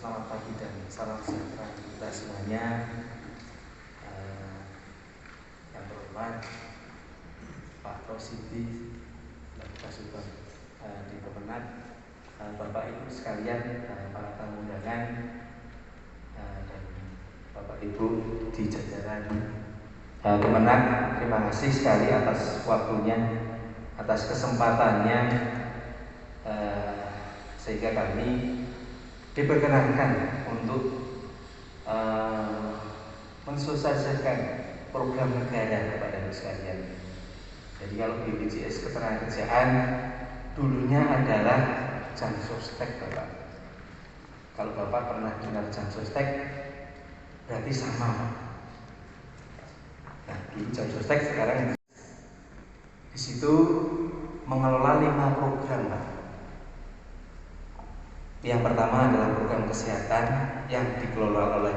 Selamat pagi dan salam sejahtera kita semuanya. Yang terhormat Pak Rosidi Kasubag di Kemenag, Bapak Ibu sekalian, para tamu undangan, dan Bapak Ibu di jajaran Kemenag, terima kasih sekali atas waktunya, atas kesempatannya, sehingga kami diperkenankan untuk mensosialisasikan program negara kepada Ibu sekalian. Jadi kalau BPJS Ketenagakerjaan dulunya adalah Jansostek, Bapak. Kalau Bapak pernah dengar Jansostek, berarti sama. Nah, dulu Jansostek, sekarang di situ mengelola 5 program, Pak. Yang pertama adalah program kesehatan yang dikelola oleh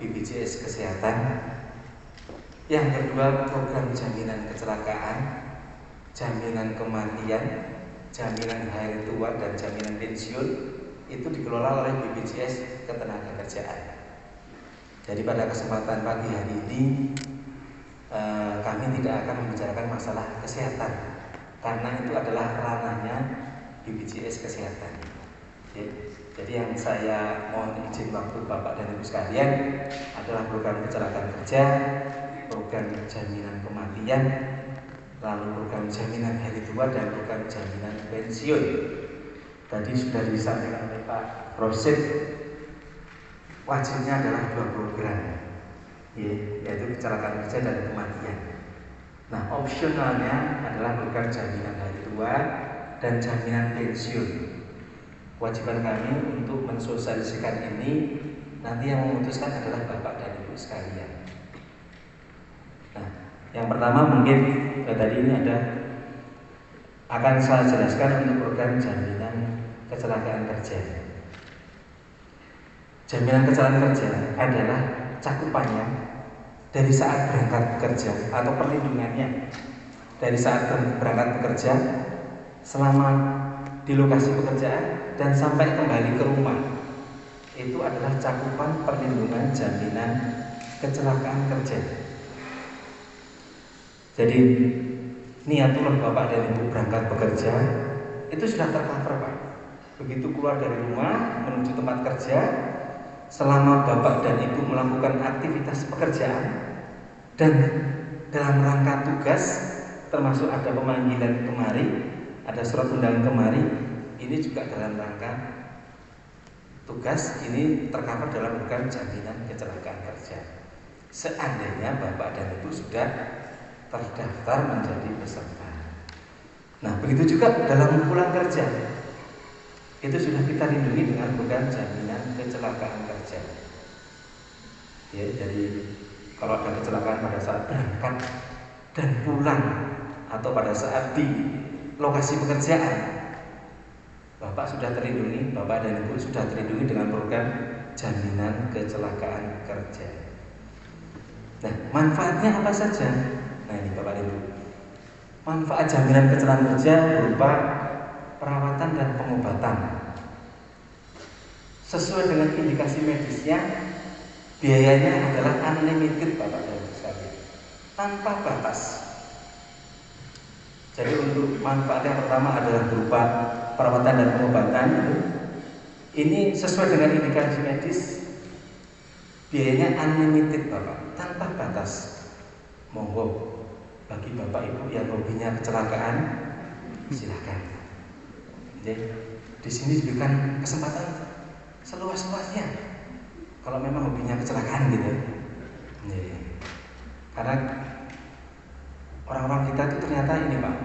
BPJS Kesehatan. Yang kedua, program jaminan kecelakaan, jaminan kematian, jaminan hari tua, dan jaminan pensiun itu dikelola oleh BPJS Ketenagakerjaan. Jadi pada kesempatan pagi hari ini kami tidak akan membicarakan masalah kesehatan karena itu adalah ranahnya BPJS Kesehatan. Jadi yang saya mohon izin waktu Bapak dan Ibu sekalian adalah program kecelakaan kerja, program jaminan kematian, lalu program jaminan hari tua, dan program jaminan pensiun. Tadi sudah disampaikan oleh Pak Rosid, wajibnya adalah 2 program, yaitu kecelakaan kerja dan kematian. Nah, opsionalnya adalah program jaminan hari tua dan jaminan pensiun. Kewajiban kami untuk mensosialisasikan ini, nanti yang memutuskan adalah Bapak dan Ibu sekalian. Nah, yang pertama mungkin tadi ini akan saya jelaskan untuk program jaminan kecelakaan kerja. Jaminan kecelakaan kerja adalah cakupannya dari saat berangkat bekerja atau perlindungannya dari saat berangkat bekerja, selama di lokasi pekerjaan, dan sampai kembali ke rumah. Itu adalah cakupan perlindungan jaminan kecelakaan kerja. Jadi niatullah Bapak dan Ibu berangkat bekerja itu sudah tercover, Pak. Begitu keluar dari rumah menuju tempat kerja, selama Bapak dan Ibu melakukan aktivitas pekerjaan dan dalam rangka tugas, termasuk ada pemanggilan kemari, ada surat undangan kemari, ini juga dalam rangka tugas, ini tercover dalam program jaminan kecelakaan kerja. Seandainya Bapak dan Ibu sudah terdaftar menjadi peserta. Nah, begitu juga dalam pulang kerja, itu sudah kita lindungi dengan program jaminan kecelakaan kerja. Ya, jadi kalau ada kecelakaan pada saat berangkat dan pulang atau pada saat di lokasi pekerjaan, Bapak sudah terlindungi, Bapak dan Ibu sudah terlindungi dengan program jaminan kecelakaan kerja. Nah, manfaatnya apa saja? Nah, ini Bapak dan Ibu. Manfaat jaminan kecelakaan kerja berupa perawatan dan pengobatan. Sesuai dengan indikasi medisnya, biayanya adalah unlimited, Bapak dan Ibu sekalian, tanpa batas. Jadi untuk manfaat yang pertama adalah berupa perawatan dan pengobatan. Ini sesuai dengan indikasi medis, biayanya unlimited, Bapak, tanpa batas. Monggo bagi Bapak Ibu yang hobinya kecelakaan, silakan. Jadi di sini diberikan kesempatan seluas-luasnya. Kalau memang hobinya kecelakaan gitu. Karena orang-orang kita itu ternyata ini, Pak,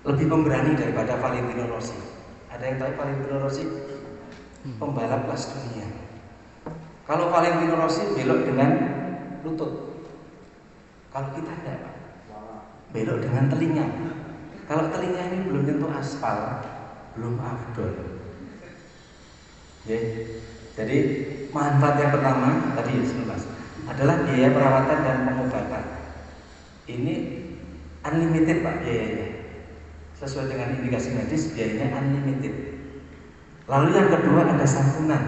lebih pemberani daripada Valentino Rossi. Ada yang tahu Valentino Rossi? Pembalap kelas dunia. Kalau Valentino Rossi belok dengan lutut, kalau kita tidak, Pak, belok dengan telinga. Kalau telinga ini belum tentu aspal, belum afdol. Jadi manfaat yang pertama tadi adalah biaya perawatan dan pengobatan. Ini unlimited, Pak, biayanya. Sesuai dengan indikasi medis, biayanya unlimited. Lalu yang kedua ada santunan.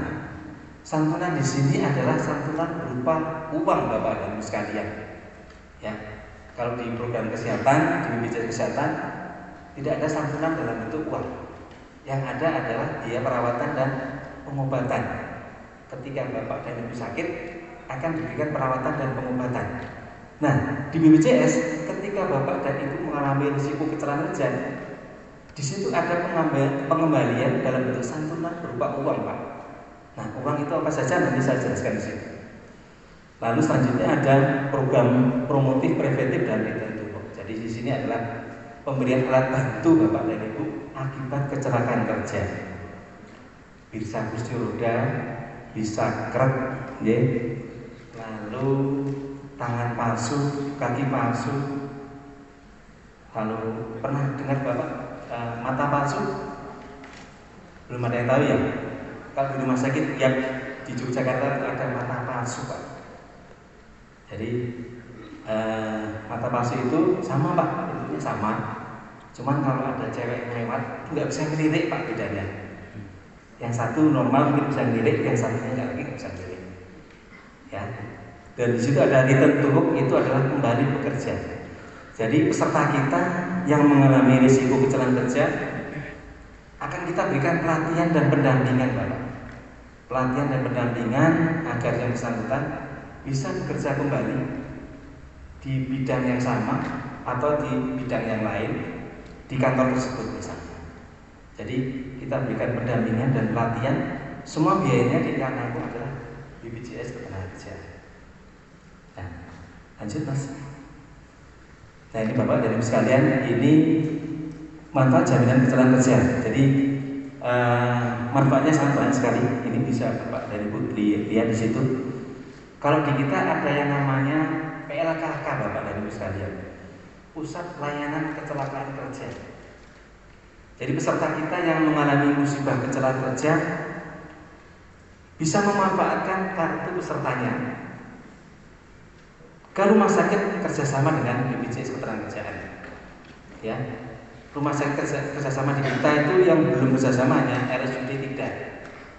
Santunan di sini adalah santunan berupa uang Bapak dan Ibu sekalian. Ya, kalau di program kesehatan, di BPJS Kesehatan tidak ada santunan dalam bentuk uang. Yang ada adalah biaya perawatan dan pengobatan. Ketika Bapak dan Ibu sakit akan diberikan perawatan dan pengobatan. Nah, di BPJS ketika Bapak dan Ibu mengalami risiko kecelakaan kerja, di situ ada pengembalian dalam bentuk santunan berupa uang, Pak. Nah, uang itu apa saja nanti saya jelaskan di sini. Lalu selanjutnya ada program promotif, preventif dan retentif. Jadi di sini adalah pemberian alat bantu Bapak dan Ibu akibat kecelakaan kerja. Bisa kursi roda, bisa krek, ya. Lalu tangan palsu, kaki palsu. Lalu pernah dengar Bapak mata palsu? Belum ada yang tahu ya? Kalau di rumah sakit yang di Yogyakarta ada mata palsu, Pak. Jadi mata palsu itu sama, Pak, bentuknya sama. Cuman kalau ada cewek yang lewat nggak bisa ngelirik, Pak, bedanya. Yang satu normal mungkin bisa ngelirik, yang satunya nggak bisa ngelirik. Ya. Dan di situ ada return to work, itu adalah kembali bekerja. Jadi peserta kita yang mengalami risiko kecelakaan kerja akan kita berikan pelatihan dan pendampingan, Bapak. Pelatihan dan pendampingan agar yang bersangkutan bisa bekerja kembali di bidang yang sama atau di bidang yang lain di kantor tersebut misalnya. Jadi kita berikan pendampingan dan pelatihan, semua biayanya ditanggung adalah BPJS Ketenagakerjaan. Nah, lanjut Mas. Nah, ini Bapak dan Ibu sekalian, ini manfaat jaminan kecelakaan kerja. Jadi manfaatnya sangat banyak sekali. Ini bisa Bapak dan Ibu lihat di situ. Kalau di kita ada yang namanya PLKK Bapak dan Ibu sekalian, Pusat Layanan Kecelakaan Kerja. Jadi peserta kita yang mengalami musibah kecelakaan kerja bisa memanfaatkan kartu pesertanya ke rumah sakit kerjasama dengan BPJS Ketenagakerjaan. Ya, rumah sakit kerjasama di kita itu yang belum kerjasama hanya RSUD tidak.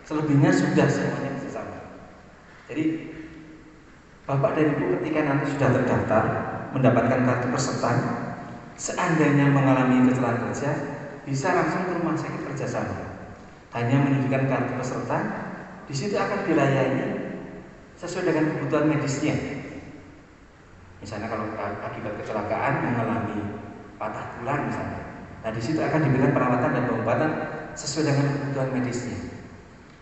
Selebihnya sudah semuanya kerjasama. Jadi Bapak dan Ibu ketika nanti sudah terdaftar mendapatkan kartu peserta, seandainya mengalami kecelakaan kerja, bisa langsung ke rumah sakit kerjasama. Hanya menunjukkan kartu peserta, di situ akan dilayani sesuai dengan kebutuhan medisnya. Misalnya kalau akibat kecelakaan mengalami patah tulang misalnya, nah di situ akan diberikan perawatan dan pengobatan sesuai dengan kebutuhan medisnya.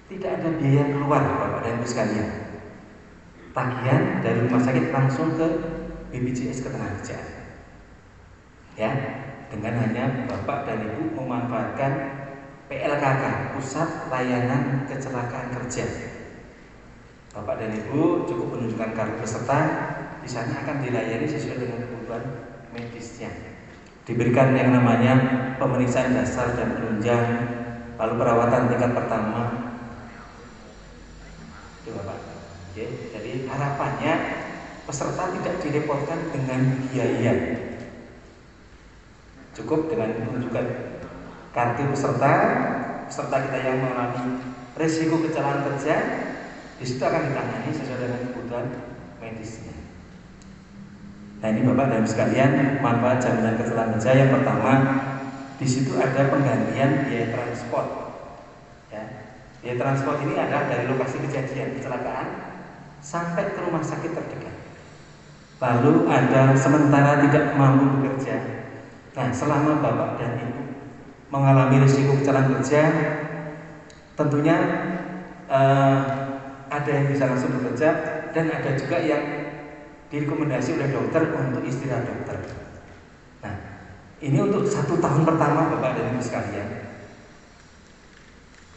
Tidak ada biaya keluar Bapak dan Ibu sekalian. Tagihan dari rumah sakit langsung ke BPJS Ketenagakerjaan. Ya, dengan hanya Bapak dan Ibu memanfaatkan PLKK, Pusat Layanan Kecelakaan Kerja. Bapak dan Ibu cukup menunjukkan kartu peserta, di sana akan dilayani sesuai dengan kebutuhan medisnya. Diberikan yang namanya pemeriksaan dasar dan penunjang, lalu perawatan tingkat pertama. Itu Bapak. Oke, jadi harapannya peserta tidak direpotkan dengan biaya. Cukup dengan menunjukkan kartu peserta kita yang mengalami risiko kecelakaan kerja, di situ akan ditangani sesuai dengan kebutuhan medisnya. Nah, ini Bapak dan Ibu sekalian, manfaat jaminan kecelakaan kerja yang pertama, di situ ada penggantian biaya transport. Ya, biaya transport ini adalah dari lokasi kejadian kecelakaan sampai ke rumah sakit terdekat. Lalu ada sementara tidak mampu bekerja. Nah, selama Bapak dan Ibu mengalami risiko kecelakaan kerja, tentunya ada yang bisa langsung bekerja dan ada juga yang direkomendasi oleh dokter untuk istirahat dokter. Nah, ini untuk 1 tahun pertama Bapak dan Ibu sekalian.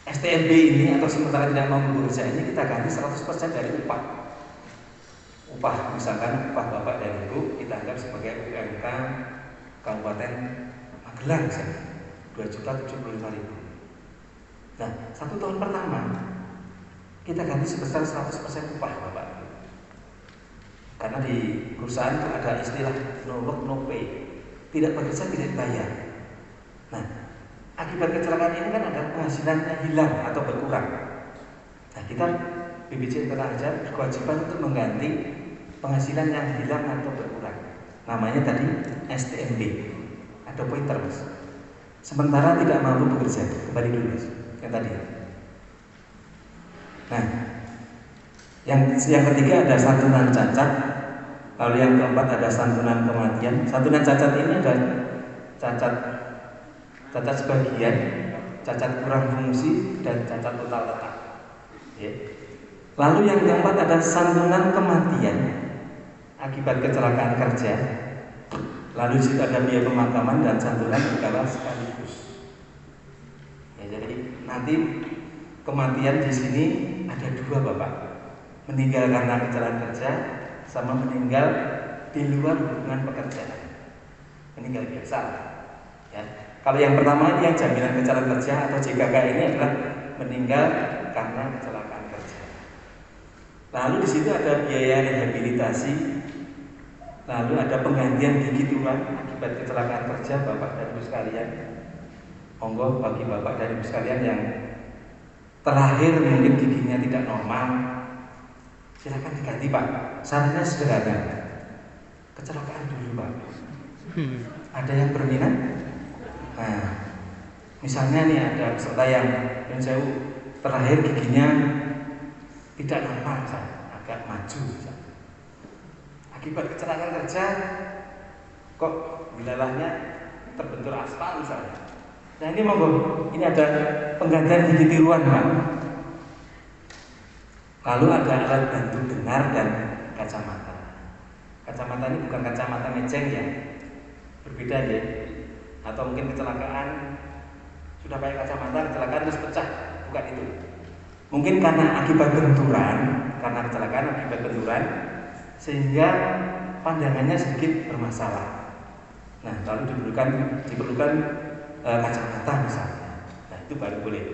STNB ini atau sementara tidak mampu bekerja ini kita ganti 100% dari upah. Upah misalkan upah Bapak dan Ibu kita anggap sebagai UMK Kabupaten Magelang misalnya 2.075.000. Nah, 1 tahun pertama kita ganti sebesar 100% upah Bapak. Karena di perusahaan itu ada istilah no work no pay, tidak bekerja tidak dibayar. Nah, Akibat kecelakaan ini kan ada penghasilan yang hilang atau berkurang. Nah, kita BPJS Ketenagakerjaan berkewajiban untuk mengganti penghasilan yang hilang atau berkurang. Namanya tadi STMB. Ada pointer, Mas. Sementara tidak mampu bekerja. Kembali dulu, Mas. Yang tadi. Nah, yang ketiga ada santunan cacat. Lalu yang keempat ada santunan kematian. Santunan cacat ini ada cacat sebagian, cacat kurang fungsi, dan cacat total letak. Ya. Lalu yang keempat ada santunan kematian akibat kecelakaan kerja. Lalu di situ ada biaya pemakaman dan santunan berkala sekaligus. Ya, jadi nanti kematian di sini ada dua, Bapak. Meninggal karena kecelakaan kerja sama meninggal di luar hubungan pekerjaan. Meninggal biasa. Ya. Kalau yang pertama ini yang jaminan kecelakaan kerja atau JKK ini adalah meninggal karena kecelakaan kerja. Lalu di situ ada biaya rehabilitasi. Lalu ada penggantian gigi tulang akibat kecelakaan kerja, Bapak dan Ibu sekalian. Monggo bagi Bapak dan Ibu sekalian yang terakhir mungkin giginya tidak normal, silakan diganti, Pak. Sarannya sederhana. Kecelakaan dulu, Pak. Ada yang berminat? Nah, misalnya nih ada peserta yang saya terakhir giginya tidak normal, agak maju, misalnya. Akibat kecelakaan kerja kok wilayahnya terbentur aspal misalnya. Nah ini monggo, ini ada penggantian gigi tiruan, Pak. Lalu ada alat bantu dengar dan kacamata. Kacamata ini bukan kacamata mejeng ya, berbeda ya. Atau mungkin kecelakaan sudah pakai kacamata, kecelakaan terus pecah, bukan itu. Mungkin karena akibat benturan, karena kecelakaan akibat benturan, sehingga pandangannya sedikit bermasalah. Nah, lalu diperlukan kacamata misalnya. Nah, itu baru boleh.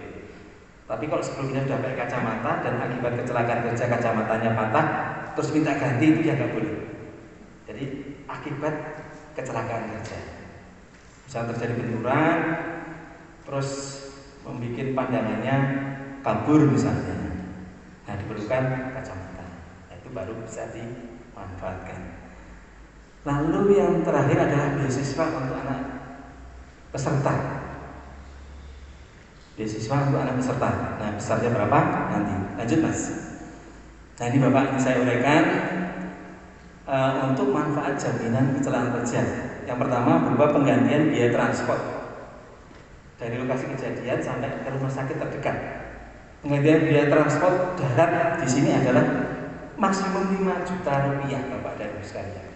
Tapi kalau sebelumnya sudah pakai kacamata dan akibat kecelakaan kerja kacamatanya patah, terus minta ganti, itu ya nggak boleh. Jadi akibat kecelakaan kerja, misalnya terjadi benturan, terus membuat pandangannya kabur misalnya. Nah, diperlukan kacamata. Nah, itu baru bisa dimanfaatkan. Lalu yang terakhir adalah beasiswa untuk anak peserta. Beasiswa untuk anak peserta. Nah, besarnya berapa? Nanti. Lanjut, Mas. Nah, ini Bapak ini saya uraikan untuk manfaat jaminan kecelakaan kerja. Yang pertama berupa penggantian biaya transport dari lokasi kejadian sampai ke rumah sakit terdekat. Penggantian biaya transport darat di sini adalah maksimum 5 juta rupiah, Bapak dan Ibu sekalian.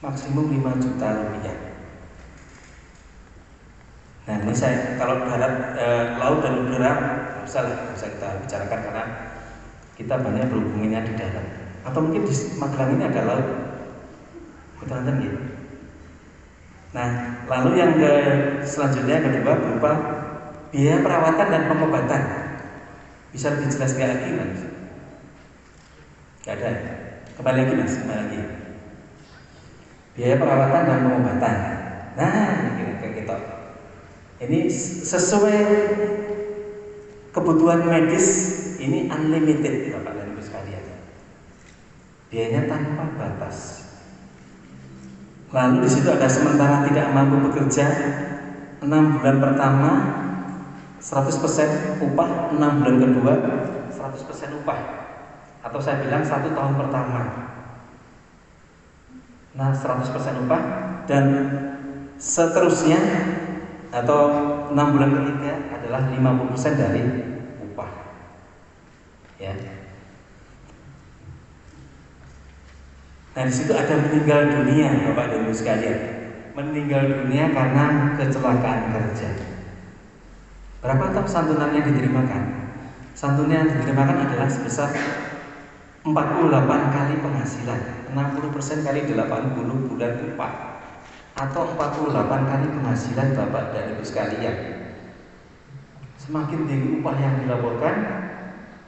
Maksimum 5 juta rupiah. Nah, ini saya kalau darat, laut dan udara nggak usah kita bicarakan karena kita banyak berhubungannya di darat. Atau mungkin di Magelang ini ada laut, betul gitu. Nah, lalu yang selanjutnya kedua berupa biaya perawatan dan pengobatan. Bisa lebih jelas nggak lagi, Mas? Nggak ada. Kembali lagi, Mas. Kembali lagi. Biaya perawatan dan pengobatan. Nah, ini kayak gitu. Ini sesuai kebutuhan medis, ini unlimited, Bapak dan Ibu sekalian. Biayanya tanpa batas. Lalu di situ ada sementara tidak mampu bekerja 6 bulan pertama 100% upah, 6 bulan kedua 100% upah. Atau saya bilang 1 tahun pertama. Nah, 100% upah dan seterusnya atau 6 bulan ketiga adalah 50% dari upah. Ya. Nah, di situ ada meninggal dunia, Bapak dan Ibu sekalian. Meninggal dunia karena kecelakaan kerja. Berapa tak santunan yang diterimakan? Santunan yang diterimakan adalah sebesar 48 kali penghasilan, 60% kali 80 bulan upah, atau 48 kali penghasilan Bapak dan Ibu sekalian. Semakin tinggi upah yang dilaporkan,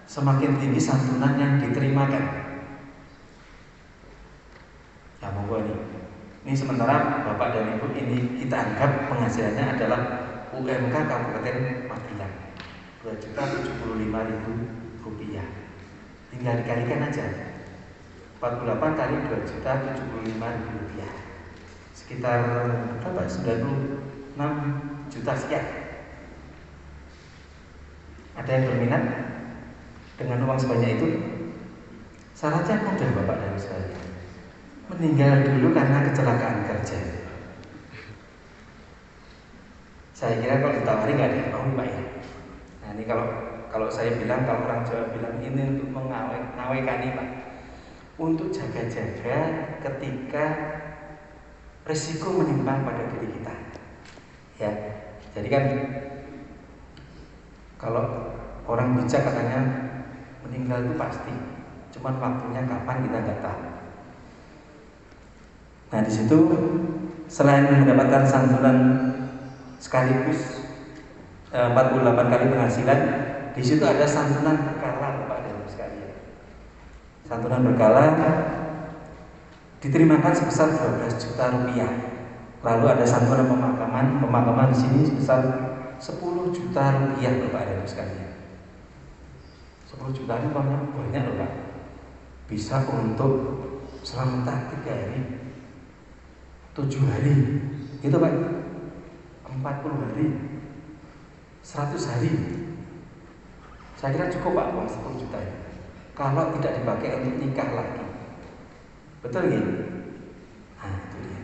semakin tinggi santunan yang diterimakan. Ya, monggo ini sementara Bapak dan Ibu ini kita anggap penghasilannya adalah UMK Kabupaten Magelang, Rp2.075.000. Tinggal dikalikan aja, 48 kali Rp2.075.000, sekitar berapa? 96 juta sekian. Ada yang berminat dengan uang sebanyak itu? Syaratnya mudah Bapak dan Ibu sekalian. Meninggal dulu karena kecelakaan kerja. Saya kira kalau ditawari nggak ada yang mau Pak ya. Nah ini kalau saya bilang, kalau orang Jawa bilang ini untuk mengawekani Pak, untuk jaga-jaga ketika resiko menimpa pada diri kita. Ya, jadi kan kalau orang bijak katanya meninggal itu pasti, cuman waktunya kapan kita nggak tahu. Nah di situ selain mendapatkan santunan sekaligus 48 kali penghasilan, di situ ada santunan berkala Bapak dan Ibu sekalian. Santunan berkala diterimakan sebesar 12 juta rupiah. Lalu ada santunan pemakaman di sini sebesar 10 juta rupiah Bapak dan Ibu sekalian. 10 juta ini banyak loh Pak. Bisa untuk selamatan 3 hari, 7 hari, gitu Pak, 40 hari, 100 hari. Saya kira cukup Pak uang 10 juta ini, kalau tidak dipakai untuk nikah lagi. Betul nggih? Nah itu dia.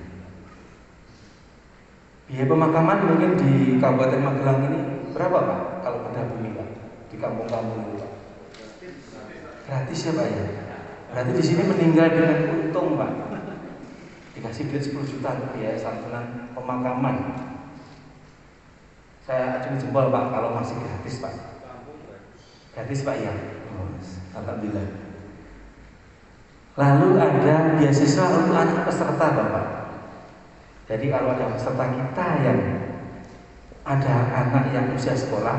Biaya pemakaman mungkin di Kabupaten Magelang ini berapa Pak? Kalau benda bumi Pak, di kampung-kampung itu Pak? Gratis ya Pak ya? Berarti di sini meninggal dengan untung Pak. Dikasih duit 10 juta biaya santunan pemakaman. Saya acungi jempol Pak kalau masih gratis Pak. Gratis Pak ya? Alhamdulillah. Lalu ada beasiswa untuk anak peserta Bapak. Jadi kalau ada peserta kita yang ada anak yang usia sekolah,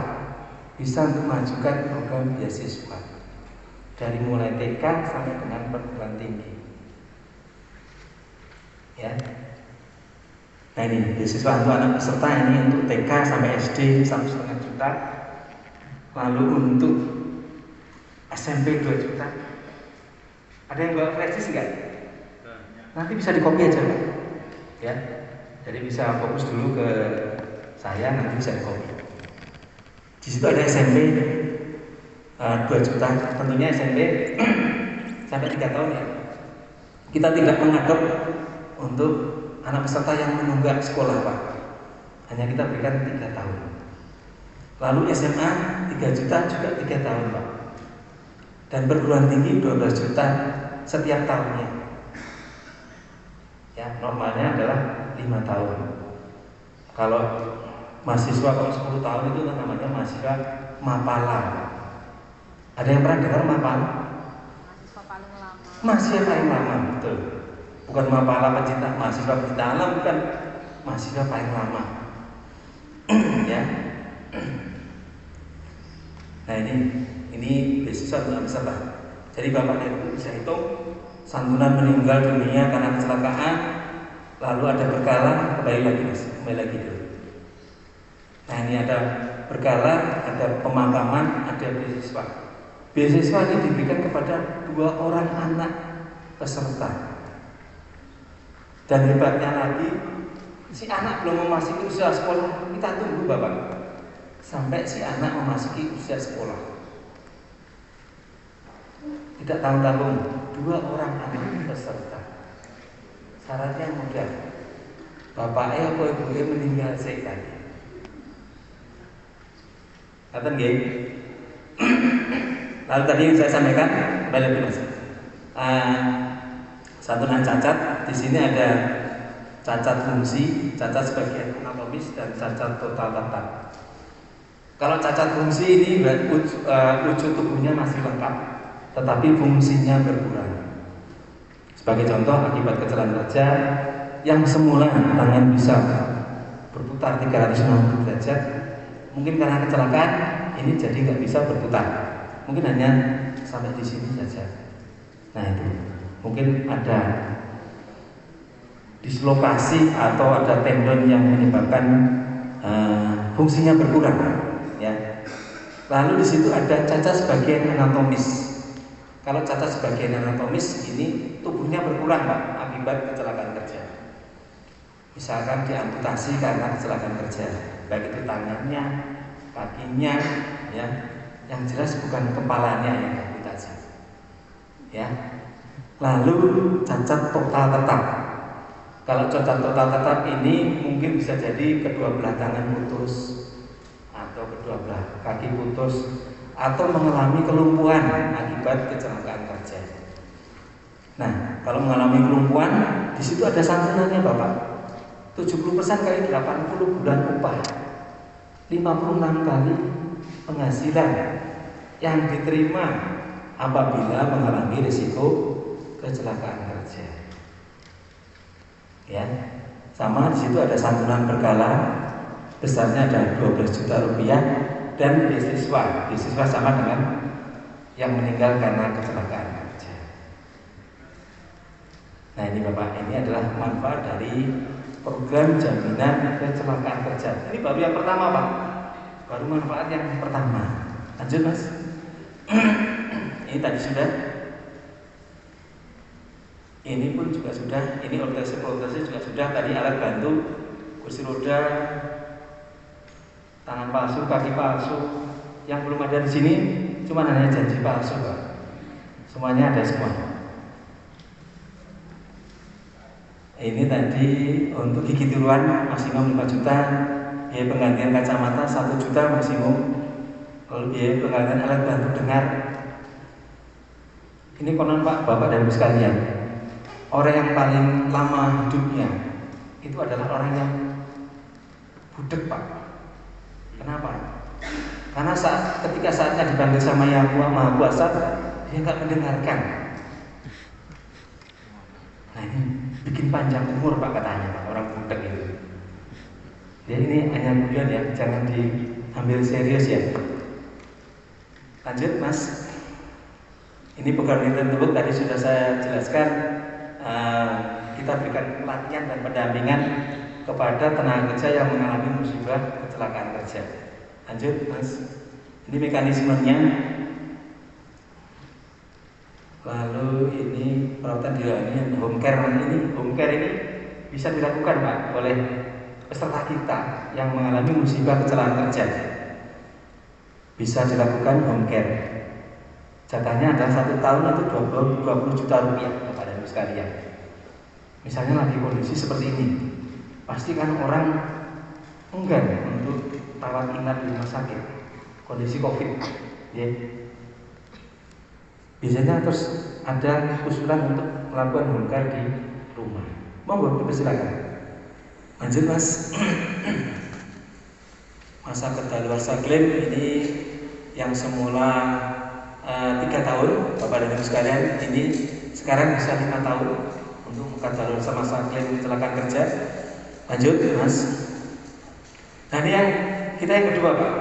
bisa untuk mengajukan program beasiswa dari mulai TK sampai dengan perguruan tinggi. Ya. Nah ini beasiswa untuk anak peserta ini untuk TK sampai SD 1,5 juta. Lalu untuk SMP 2 juta. Ada yang bawa flash enggak? Nanti bisa dikopi aja Pak. Ya. Jadi bisa fokus dulu ke saya, nanti bisa dikopi. Di situ ada SMP 2 juta. Tentunya SMP sampai 3 tahun ya. Kita tidak mengadop untuk anak peserta yang menunggak sekolah Pak. Hanya kita berikan 3 tahun. Lalu SMA 3 juta juga 3 tahun Pak. Dan perguruan tinggi 12 juta setiap tahunnya. Ya, normalnya adalah 5 tahun. Kalau mahasiswa kalau 10 tahun itu namanya mahasiswa mapala. Ada yang pernah dengar mapala? Mahasiswa paling lama. Mahasiswa paling lama, betul. Bukan mapala pecinta, mahasiswa pecinta alam, bukan, mahasiswa paling lama. Ya. Nah ini beasiswa untuk peserta. Jadi Bapak dan Ibu bisa hitung santunan meninggal dunia karena kecelakaan, lalu ada berkala, kembali lagi dulu. Nah ini ada berkala, ada pemakaman, ada beasiswa. Beasiswa ini diberikan kepada 2 orang anak peserta. Dan hebatnya lagi, si anak belum memasuki usia sekolah, kita tunggu Bapak sampai si anak memasuki usia sekolah. Tidak tanggung-tanggung, 2 orang anak peserta. Syaratnya mudah. Bapaknya atau ibunya meninggal tadi. Ngaten nggih? Lalu tadi yang saya sampaikan, balik Mas. Santunan cacat, di sini ada cacat fungsi, cacat sebagian anatomis, dan cacat total tetap. Kalau cacat fungsi ini wujud tubuhnya masih lengkap, tetapi fungsinya berkurang. Sebagai contoh, akibat kecelakaan kerja yang semula tangan bisa berputar 360 derajat, mungkin karena kecelakaan ini jadi nggak bisa berputar, mungkin hanya sampai di sini saja. Nah itu mungkin ada dislokasi atau ada tendon yang menyebabkan fungsinya berkurang, ya. Lalu di situ ada cacat sebagian anatomis. Kalau cacat sebagian anatomis ini tubuhnya berkurang Pak akibat kecelakaan kerja. Misalkan diamputasi karena kecelakaan kerja, baik itu tangannya, kakinya, ya. Yang jelas bukan kepalanya yang diamputasi, ya. Lalu cacat total tetap. Kalau cacat total tetap ini mungkin bisa jadi kedua belah tangan putus, atau kedua belah kaki putus, atau mengalami kelumpuhan akibat kecelakaan kerja. Nah, kalau mengalami kelumpuhan, di situ ada santunannya Bapak. 70% kali 80 bulan upah, 56 kali penghasilan yang diterima apabila mengalami risiko kecelakaan kerja. Ya, sama di situ ada santunan berkala, besarnya ada 12 juta rupiah, dan beasiswa sama dengan yang meninggal karena kecelakaan kerja. Nah ini Bapak, ini adalah manfaat dari program jaminan kecelakaan kerja. Ini baru yang pertama Pak, baru manfaat yang pertama. Lanjut Mas. Ini tadi sudah, ini pun juga sudah, ini ortesi juga sudah. Tadi alat bantu, kursi roda, tangan palsu, kaki palsu. Yang belum ada di sini cuma hanya janji palsu Pak. Semuanya ada semua. Ini tadi untuk gigi tiruan maksimum 5 juta, biaya penggantian kacamata 1 juta maksimum. Kalau biaya penggantian alat bantu dengar, ini konon Pak, Bapak dan Ibu sekalian, orang yang paling lama hidupnya itu adalah orang yang budek Pak. Kenapa? Karena ketika saatnya dipanggil sama Yang Maha Kuasa, dia nggak mendengarkan. Nah ini bikin panjang umur Pak katanya Pak, orang budek itu. Ya ini hanya guyon ya, jangan diambil serius ya. Lanjut Mas. Ini program tersebut tadi sudah saya jelaskan. Kita berikan pelatihan dan pendampingan kepada tenaga kerja yang mengalami musibah kecelakaan kerja. Lanjut Mas. Ini mekanismenya. Lalu ini perawatan dialami home care ini bisa dilakukan Pak oleh peserta kita yang mengalami musibah kecelakaan kerja. Bisa dilakukan home care. Jatahnya adalah 1 tahun itu 20 juta rupiah kepada Ibu sekalian. Misalnya lagi kondisi seperti ini, pasti kan orang enggan untuk rawat inap di rumah sakit, kondisi COVID, ya. Biasanya terus ada usulan untuk melakukan home care di rumah. Monggo dipersilakan. Lanjut Mas. Masa kedaluarsa klaim ini yang semula 3 tahun, Bapak dan Ibu sekalian, ini sekarang bisa 5 tahun untuk kedaluarsa masa klaim kecelakaan kerja. Lanjut Mas. Nah ini yang kedua Pak.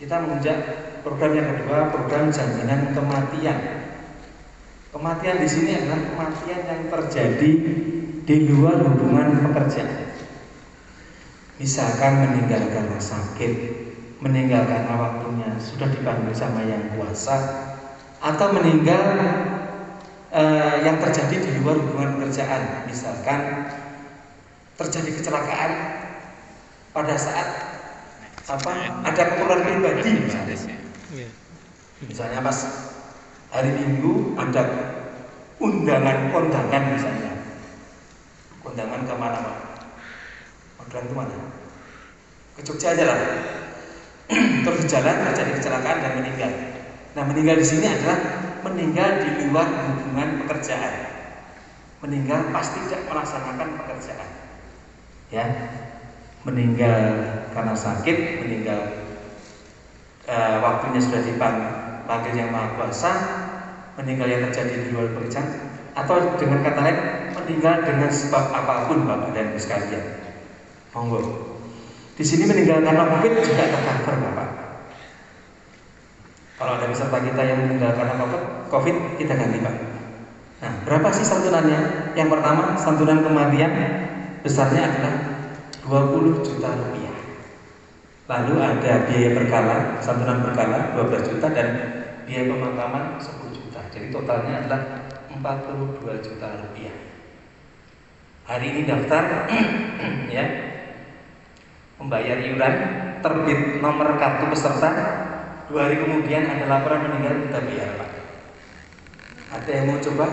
Kita menginjak program yang kedua, program jaminan kematian. Kematian di sini adalah kematian yang terjadi di luar hubungan pekerjaan. Misalkan meninggal karena sakit, meninggal karena waktunya sudah dipanggil sama Yang Kuasa, atau meninggal yang terjadi di luar hubungan pekerjaan. Misalkan terjadi kecelakaan pada saat ada keperluan pribadi misalnya pas hari Minggu ada kondangan misalnya, kondangan kemana Pak? Kondangan kemana? Ke Jogja aja lah. Terus di jalan terjadi kecelakaan dan meninggal. Nah meninggal di sini adalah meninggal di luar hubungan pekerjaan. Meninggal pasti tidak melaksanakan pekerjaan, ya. Meninggal karena sakit, meninggal waktunya sudah dipanggil Yang Maha Kuasa, meninggal yang terjadi di luar pekerjaan, atau dengan kata lain meninggal dengan sebab apapun Bapak dan Ibu sekalian. Monggo. Di sini meninggal karena COVID juga tercover Bapak. Kalau ada peserta kita yang meninggal karena COVID, kita ganti Pak. Nah, berapa sih santunannya? Yang pertama, santunan kematian besarnya adalah 20 juta rupiah. Lalu ada biaya berkala, santunan berkala 12 juta dan biaya pemakaman 10 juta. Jadi totalnya adalah 42 juta rupiah. Hari ini daftar ya, membayar iuran, terbit nomor kartu peserta, 2 hari kemudian ada laporan meninggal, kita bayar Pak. Ada yang mau coba?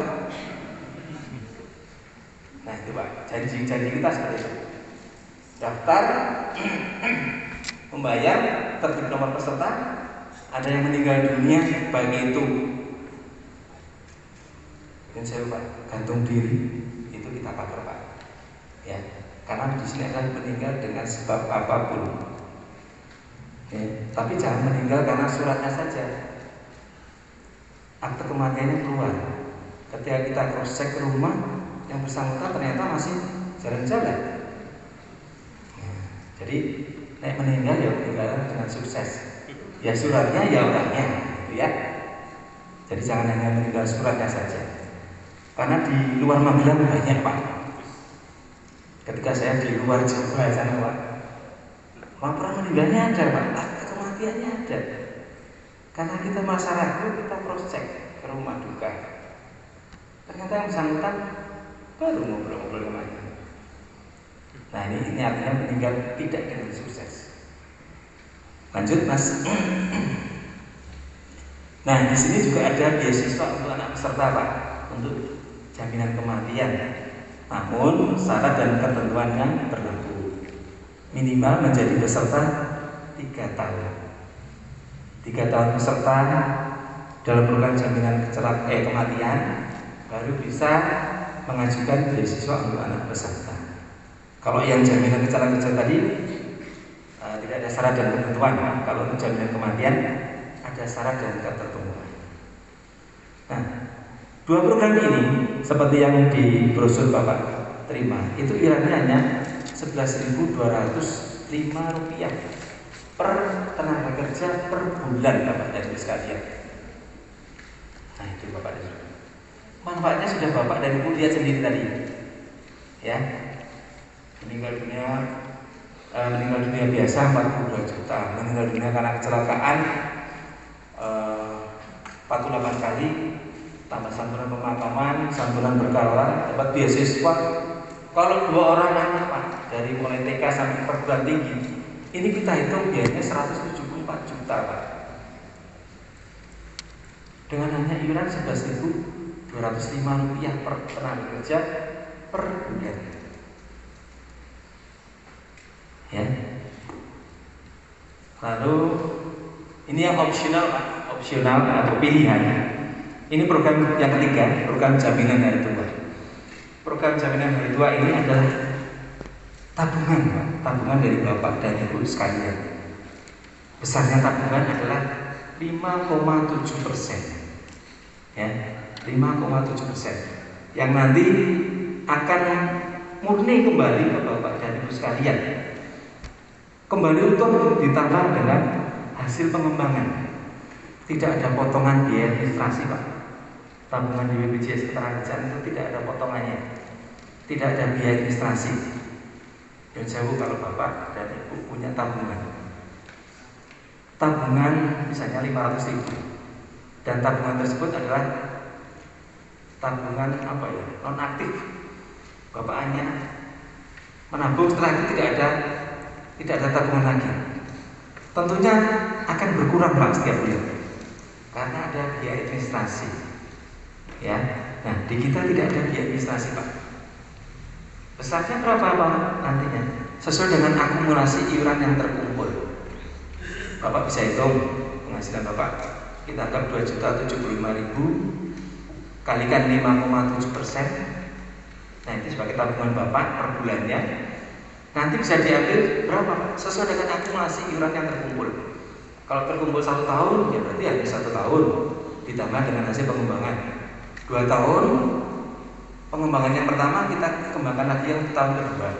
Nah itu Pak, janji-janji kita seperti itu. Daftar, membayar, terbit nomor peserta, ada yang meninggal dunia, baik itu dan saya Pak, gantung diri, itu kita cover Pak. Ya, karena di sini akan meninggal dengan sebab apapun. Ya, tapi jangan meninggal karena suratnya saja. Akte kematiannya keluar. Ketika kita cross check ke rumah, yang bersangkutan ternyata masih jalan-jalan. Ya, jadi nek meninggal ya meninggal dengan sukses. Ya suratnya ya orangnya, gitu ya. Jadi jangan hanya meninggal suratnya saja. Karena di luar Magelang banyak Pak. Ketika saya di luar Jawa sana Pak, laporan meninggalnya ada Pak, akte kematiannya ada. Karena kita masyarakat kita cross check ke rumah duka. Ternyata yang bersangkutan baru ngobrol-ngobrol kemana. Nah ini artinya meninggal tidak dengan sukses. Lanjut Mas. Nah di sini juga ada beasiswa untuk anak peserta Pak, untuk jaminan kematian. Namun syarat dan ketentuannya berlaku. Minimal menjadi peserta 3 tahun. 3 tahun peserta dalam program jaminan kematian baru bisa mengajukan beasiswa untuk anak peserta. Kalau yang jaminan kecelakaan kerja tadi tidak ada syarat dan ketentuan. Kalau untuk jaminan kematian ada syarat dan ketentuan. Nah, 2 program ini seperti yang di brosur Bapak terima, itu iurannya hanya Rp11.205 per tenaga kerja per bulan Bapak dan Ibu sekalian. Nah itu Bapak dan Ibu. Manfaatnya sudah Bapak dan Ibu lihat sendiri tadi. Ya, meninggal dunia biasa 42 juta, meninggal dunia karena kecelakaan 48 kali, tambah santunan pemakaman, santunan berkala, dapat beasiswa. Kalau 2 orang anak Pak, dari mulai TK sampai perguruan tinggi, ini kita hitung biayanya 174 juta Pak. Dengan hanya iuran Rp11.205 per tenaga kerja per bulan. Ya. Lalu ini yang opsional Pak, opsional atau pilihan. Ini program yang ketiga, program jaminan hari tua. Program jaminan hari tua ini adalah tabungan Pak, tabungan dari Bapak dan Ibu sekalian. Besarnya tabungan adalah 5,7%. Ya, 5,7%. Yang nanti akan murni kembali ke Bapak dan Ibu sekalian. Kembali utuh ditambah dengan hasil pengembangan. Tidak ada potongan biaya administrasi Pak. Tabungan di BPJS Ketenagakerjaan itu tidak ada potongannya. Tidak ada biaya administrasi. Dan jauh kalau Bapak dan Ibu punya tabungan. Tabungan misalnya 500.000. Dan tabungan tersebut adalah tabungan non aktif. Bapak hanya menabung, setelah itu tidak ada tabungan lagi. Tentunya akan berkurang Pak setiap bulan karena ada biaya administrasi. Ya, nah di kita tidak ada biaya administrasi Pak. Besarnya berapa Pak nantinya? Sesuai dengan akumulasi iuran yang terkumpul. Bapak bisa hitung penghasilan Bapak. Kita anggap 2.075.000 kalikan 5,7%. Nah itu sebagai tabungan Bapak per bulannya. Nanti bisa diambil berapa Pak? Sesuai dengan akumulasi iuran yang terkumpul. Kalau terkumpul 1 tahun, ya berarti habis 1 tahun ditambah dengan hasil pengembangan. 2 tahun pengembangan yang pertama kita kembangkan lagi yang tahun kedua.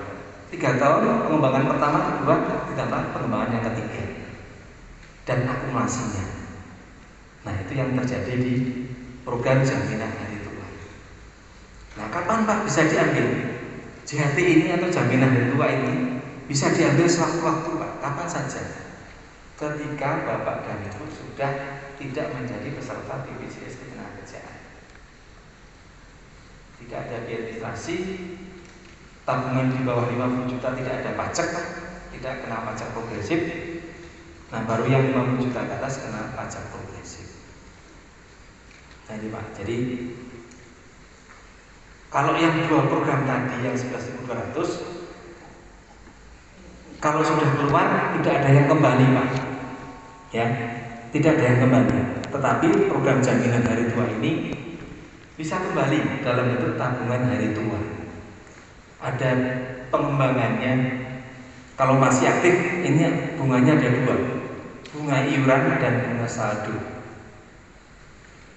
3 tahun pengembangan pertama, kedua ditambah pengembangan yang ketiga. Dan akumulasinya. Nah itu yang terjadi di program jaminan hari tua. Nah kapan Pak bisa diambil? JHT ini atau jaminan hari tua ini bisa diambil sewaktu-waktu Pak. Kapan saja? Ketika Bapak dan Ibu sudah tidak menjadi peserta BPJS Ketenagakerjaan, tidak ada biaya administrasi, tabungan di bawah 50 juta tidak ada pajak, tidak kena pajak progresif. Nah, baru yang 50 juta ke atas kena pajak progresif. Nah ini Pak, jadi kalau yang dua program tadi yang 11.200, kalau sudah keluar tidak ada yang kembali Pak, ya, tidak ada yang kembali. Tetapi program jaminan hari tua ini bisa kembali dalam bentuk tabungan hari tua. Ada pengembangannya. Kalau masih aktif, ini bunganya ada dua, bunga iuran dan bunga saldo.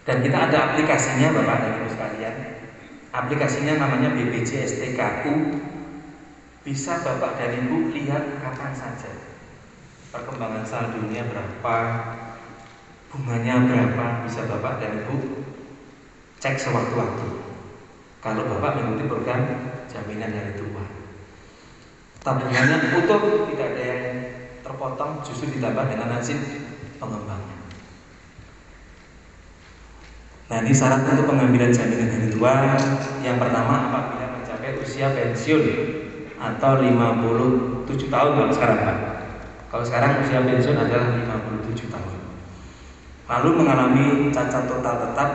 Dan kita ada aplikasinya Bapak dan Ibu sekalian. Aplikasinya namanya BPJS TKU. Bisa Bapak dan Ibu lihat kapan saja. Perkembangan saldonya berapa, bunganya berapa, bisa Bapak dan Ibu cek sewaktu-waktu. Kalau Bapak mengikuti program jaminan hari tua, tabungannya utuh, tidak ada yang terpotong, justru ditambah dengan hasil pengembangnya. Nah, ini syarat untuk pengambilan jaminan hari tua. Yang pertama, apabila mencapai usia pensiun atau 57 tahun kalau sekarang Pak. Kalau sekarang usia pensiun adalah 57 tahun. Lalu mengalami cacat total tetap.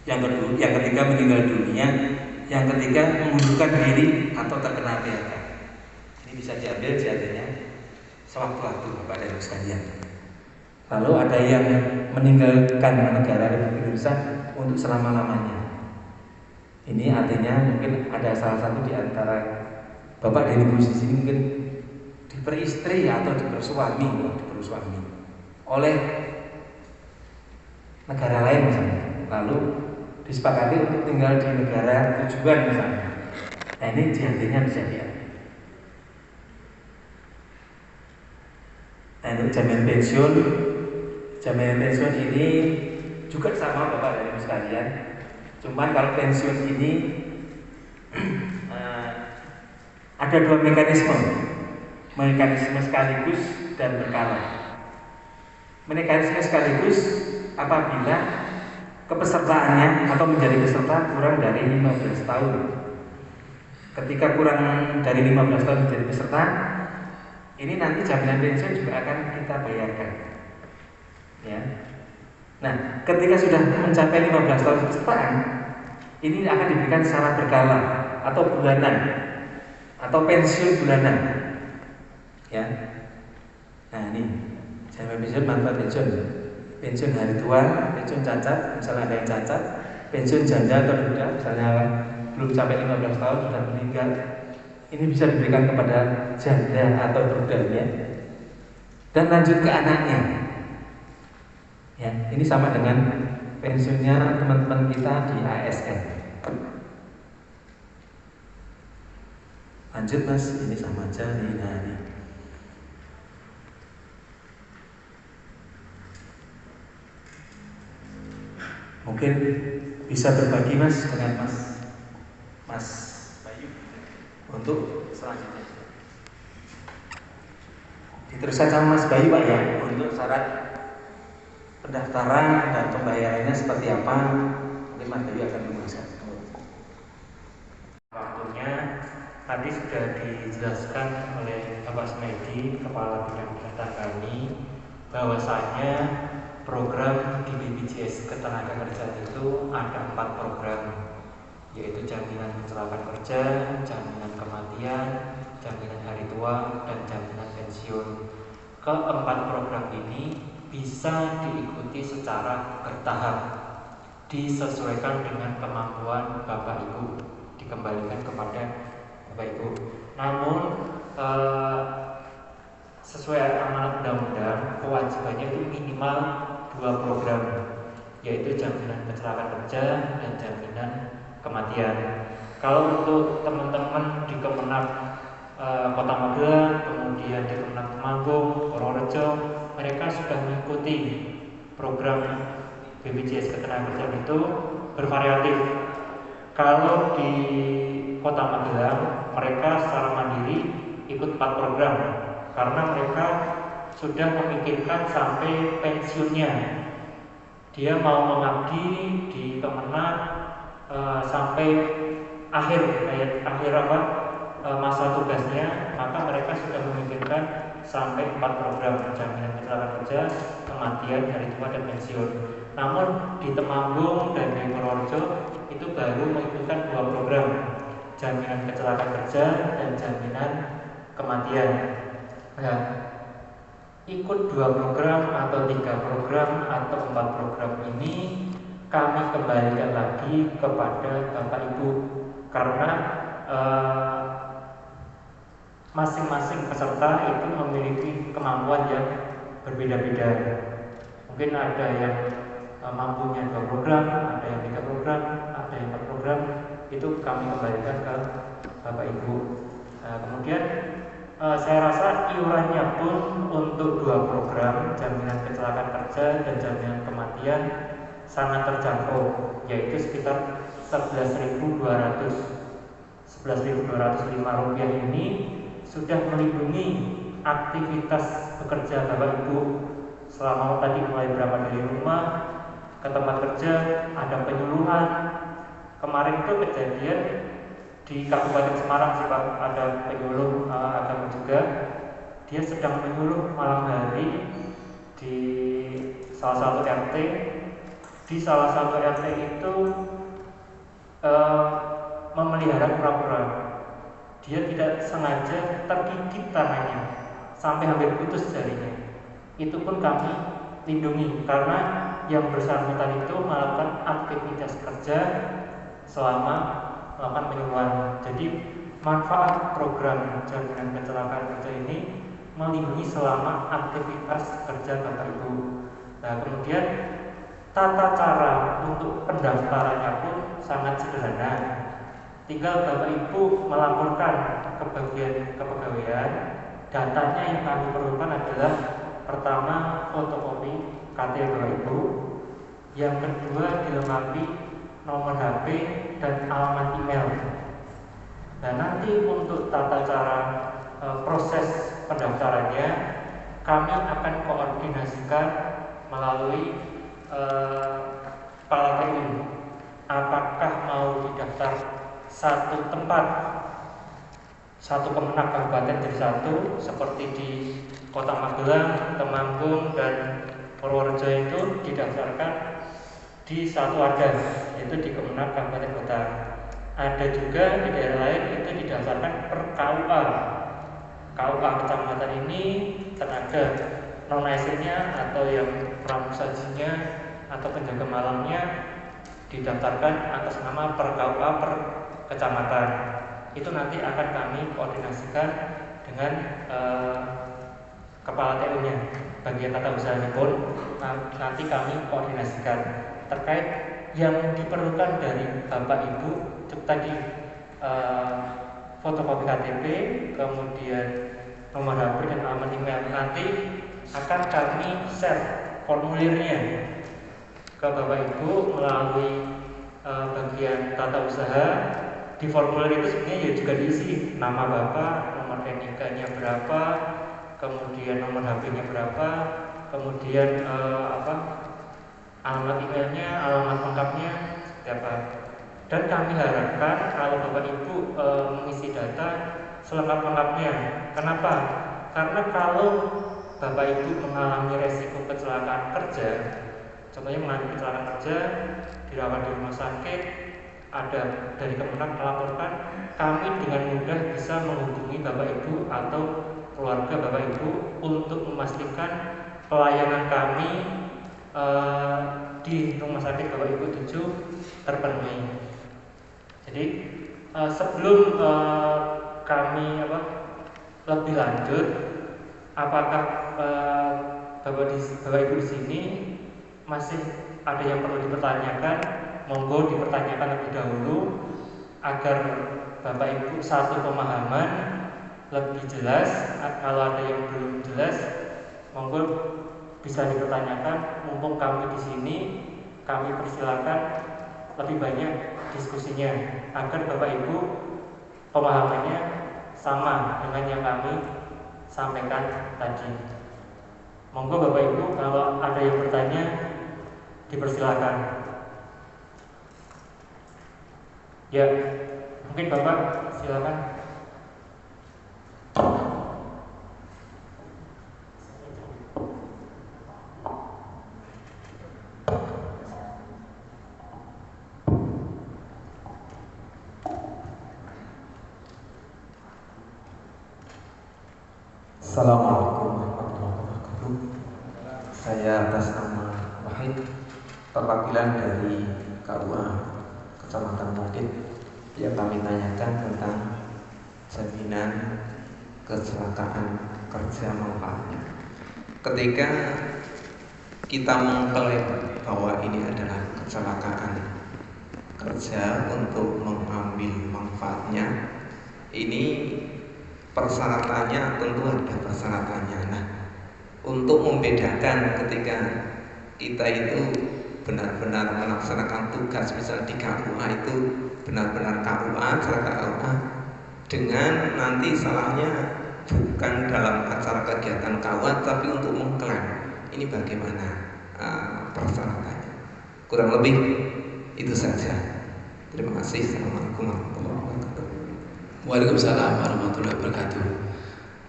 Yang ketiga meninggal dunia. Yang ketiga mengundurkan diri atau terkena PHK. Ini bisa diambil jadinya sewaktu-waktu Bapak dan Ibu sekalian. Lalu ada yang meninggalkan negara Republik Indonesia untuk selama-lamanya. Ini artinya mungkin ada salah satu di antara Bapak dan Ibu di sini mungkin diperistri atau dipersuami oleh negara lain misalnya. Lalu disepakati untuk tinggal di negara tujuan misalnya. Nah, ini artinya bisa diambil. Nah, untuk jaminan pensiun ini juga sama Bapak dan Ibu sekalian. Cuman kalau pensiun ini ada dua mekanisme sekaligus dan berkala. Mekanisme sekaligus apabila kepesertaannya atau menjadi peserta kurang dari 15 tahun. Ketika kurang dari 15 tahun menjadi peserta, ini nanti jaminan pensiun juga akan kita bayarkan. Ya. Nah, ketika sudah mencapai 15 tahun pesertaan, ini akan diberikan secara berkala atau bulanan atau pensiun bulanan. Ya. Nah, ini jaminan pensiun, manfaat pensiun hari tua, pensiun cacat, misalnya ada yang cacat, pensiun janda atau duda, misalnya belum sampai 15 tahun sudah meninggal. Ini bisa diberikan kepada janda atau dudanya dan lanjut ke anaknya. Ya, ini sama dengan pensiunnya teman-teman kita di ASN. Lanjut Mas, ini sama aja nih. Nah, ini. Mungkin bisa berbagi Mas dengan Mas Bayu untuk selanjutnya. Diteruskan sama Mas Bayu Pak ya, untuk syarat pendaftaran dan pembayarannya seperti apa. Mungkin Mas Bayu akan menjelaskan. Waktunya tadi sudah dijelaskan oleh Bapak Smedi, Kepala Bidang Kesehatan kami, bahwasanya program di BPJS Ketenagakerjaan itu ada 4 program, yaitu jaminan kecelakaan kerja, jaminan kematian, jaminan hari tua, dan jaminan pensiun. Keempat program ini bisa diikuti secara bertahap, disesuaikan dengan kemampuan Bapak Ibu, dikembalikan kepada Bapak Ibu. Namun sesuai amanat undang-undang, kewajibannya itu minimal 2 program, yaitu jaminan kecelakaan kerja dan jaminan kematian. Kalau untuk teman-teman di Kemenag Kota Magelang, kemudian di Kemenag Temanggung, Purworejo, mereka sudah mengikuti program BPJS Ketenagakerjaan itu bervariatif. Kalau di Kota Magelang, mereka secara mandiri ikut 4 program, karena mereka sudah memikirkan sampai pensiunnya. Dia mau mengabdi di Kemenag sampai akhir masa tugasnya, maka mereka sudah memikirkan sampai 4 program jaminan kecelakaan kerja, kematian, hari tua, dan pensiun. Namun di Temanggung dan di Purworejo itu baru mengikutkan 2 program, jaminan kecelakaan kerja dan jaminan kematian. Nah, ikut 2 program atau 3 program atau 4 program ini kami kembalikan lagi kepada Bapak Ibu, karena masing-masing peserta itu memiliki kemampuan yang berbeda-beda. Mungkin ada yang mampunya 2 program, ada yang 3 program, ada yang 4 program. Itu kami kembalikan ke Bapak Ibu. Kemudian saya rasa iurannya pun untuk 2 program jaminan kecelakaan kerja dan jaminan kematian sangat terjangkau, yaitu sekitar 11.205 rupiah ini sudah melindungi aktivitas bekerja Bapak Ibu selama tadi mulai berangkat dari rumah ke tempat kerja, ada penyuluhan. Kemarin itu kejadian di Kabupaten Semarang sih Pak, ada penyuluh agama juga. Dia sedang menyuluh malam hari di salah satu RT. Di salah satu RT itu memelihara kura-kura. Dia tidak sengaja tergigit tangannya sampai hampir putus jarinya. Itu pun kami lindungi karena yang bersangkutan itu melakukan aktivitas kerja selama melakukan penyuluhan. Jadi manfaat program jaminan kecelakaan kerja ini melindungi selama aktivitas kerja Bapak Ibu. Nah, kemudian tata cara untuk pendaftarannya pun sangat sederhana. Tinggal Bapak Ibu melaporkan ke bagian kepegawaian. Datanya yang kami perlukan adalah pertama fotokopi KTP Bapak Ibu, yang kedua dilengkapi nomor HP dan alamat email. Dan nanti untuk tata cara proses pendaftarannya kami akan koordinasikan melalui kepala TU. Apakah mau didaftar satu tempat, satu Kemenag kabupaten jadi satu, seperti di Kota Magelang, Temanggung, dan Purworejo itu didaftarkan di satu wadah, yaitu di Kemenag kabupaten kota. Ada juga di daerah lain itu didaftarkan per KUA. KUA kecamatan ini tenaga non ASN-nya atau yang pramusajinya atau penjaga malamnya didaftarkan atas nama per KUA per kecamatan. Itu nanti akan kami koordinasikan dengan kepala TU-nya. Bagian tata usahanya pun nanti kami koordinasikan terkait yang diperlukan dari Bapak Ibu tadi, fotokopi KTP, kemudian nomor HP dan alamat email. Nanti akan kami share formulirnya ke Bapak Ibu melalui bagian tata usaha. Di formulir itu sebenarnya ya juga diisi nama Bapak, nomor NIK-nya berapa, kemudian nomor HP-nya berapa, kemudian alamat emailnya, alamat lengkapnya seperti apa. Dan kami harapkan kalau Bapak Ibu mengisi data selengkap-lengkapnya. Kenapa? Karena kalau Bapak Ibu mengalami resiko kecelakaan kerja, contohnya mengalami kecelakaan kerja, dirawat di rumah sakit, ada dari Kemenag melaporkan, kami dengan mudah bisa menghubungi Bapak Ibu atau keluarga Bapak Ibu untuk memastikan pelayanan kami di rumah sakit Bapak Ibu 7 terpenuhi. Jadi sebelum kami lebih lanjut, apakah Bapak Ibu di sini masih ada yang perlu dipertanyakan? Monggo dipertanyakan lebih dahulu agar Bapak Ibu satu pemahaman lebih jelas. Kalau ada yang belum jelas, monggo bisa dipertanyakan. Mumpung kami di sini, kami persilakan lebih banyak diskusinya agar Bapak Ibu pemahamannya sama dengan yang kami sampaikan tadi. Monggo Bapak Ibu kalau ada yang bertanya dipersilakan. Ya, mungkin Bapak silakan. Assalamualaikum warahmatullahi wabarakatuh. Saya atas nama Wahid, perwakilan dari KUA Kecamatan Mungkin, yang kami tanyakan tentang jaminan kecelakaan kerja manfaatnya. Ketika kita mengklaim bahwa ini adalah kecelakaan kerja untuk mengambil manfaatnya, ini persyaratannya tentu ada persyaratannya. Nah, untuk membedakan ketika kita itu benar-benar melaksanakan tugas, misal di KUA itu benar-benar KUA, KUA, dengan nanti salahnya bukan dalam acara kegiatan KUA tapi untuk mengklaim, ini bagaimana persyaratannya. Kurang lebih itu saja. Terima kasih. Assalamualaikum warahmatullahi wabarakatuh. Waalaikumsalam warahmatullahi wabarakatuh.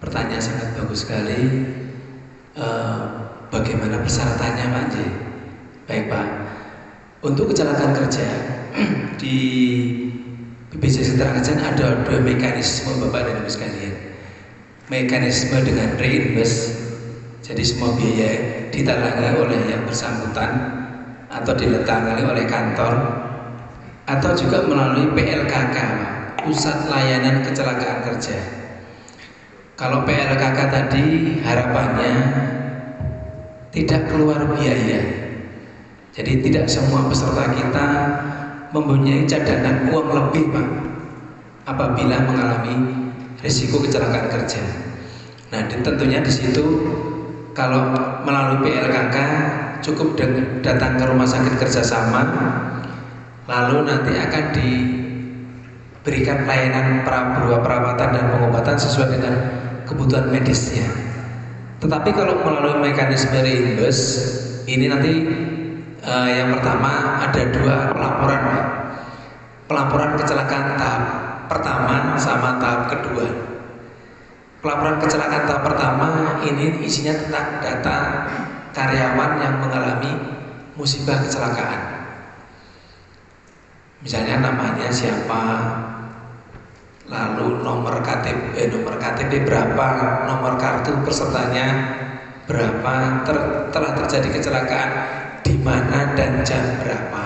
Pertanyaan sangat bagus sekali. Bagaimana persyaratannya Pak J? Baik Pak, untuk kecelakaan kerja di BPJS Ketenagakerjaan ada dua mekanisme Bapak dan Ibu sekalian. Mekanisme dengan reinvest, jadi semua biaya ditangani oleh yang bersangkutan atau diletakkan oleh kantor, atau juga melalui PLKK Pak, Pusat Layanan Kecelakaan Kerja. Kalau PLKK tadi harapannya tidak keluar biaya. Jadi tidak semua peserta kita mempunyai cadangan uang lebih Pak apabila mengalami risiko kecelakaan kerja. Nah, tentunya di situ kalau melalui PLKK cukup datang ke rumah sakit kerjasama, lalu nanti akan diberikan layanan perawatan dan pengobatan sesuai dengan kebutuhan medisnya. Tetapi kalau melalui mekanisme reimburse, ini nanti yang pertama ada dua pelaporan Pak. Pelaporan kecelakaan tahap pertama sama tahap kedua. Pelaporan kecelakaan tahap pertama ini isinya tentang data karyawan yang mengalami musibah kecelakaan. Misalnya namanya siapa, lalu nomor KTP berapa, nomor kartu pesertanya berapa, telah terjadi kecelakaan di mana dan jam berapa,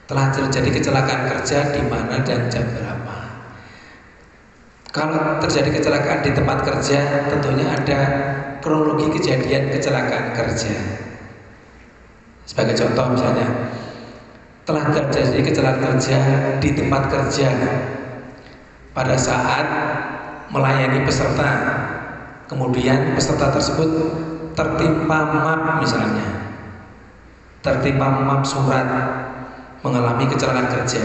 telah terjadi kecelakaan kerja di mana dan jam berapa. Kalau terjadi kecelakaan di tempat kerja, tentunya ada kronologi kejadian kecelakaan kerja. Sebagai contoh misalnya, telah terjadi kecelakaan kerja di tempat kerja pada saat melayani peserta, kemudian peserta tersebut tertimpa map misalnya, tertimpa map surat, mengalami kecelakaan kerja.